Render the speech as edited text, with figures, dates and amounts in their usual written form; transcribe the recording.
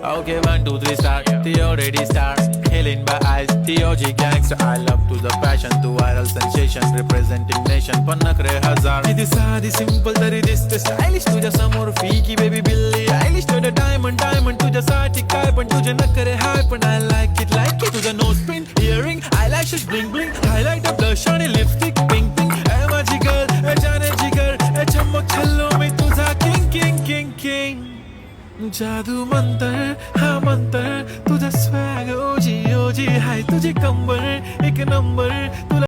Okay, 1, 2, 3 start. The already start. Killing by eyes. The OG gangster. I love to the passion, to viral sensation, representing nation. पन्नकरे हजार. किती साधी simple तरी दिसते stylish. तुझ्या समोर फीकी baby बिल्ली आयलिश. तुझं diamond तुझ्यासाठी काय पण तुझे नखरे हाय पण I like it. तुझं nose pin, earring, eyelashes bling bling, highlighter, blush आणि lipstick pink pink. ए माझी girl, ए जाने जिगर, ए चमक छल्लो मी तुझा king. जादू मंतर हा मंतर तुझा स्वॅग ओजी हाय तुझी कंबर एक नंबर तुला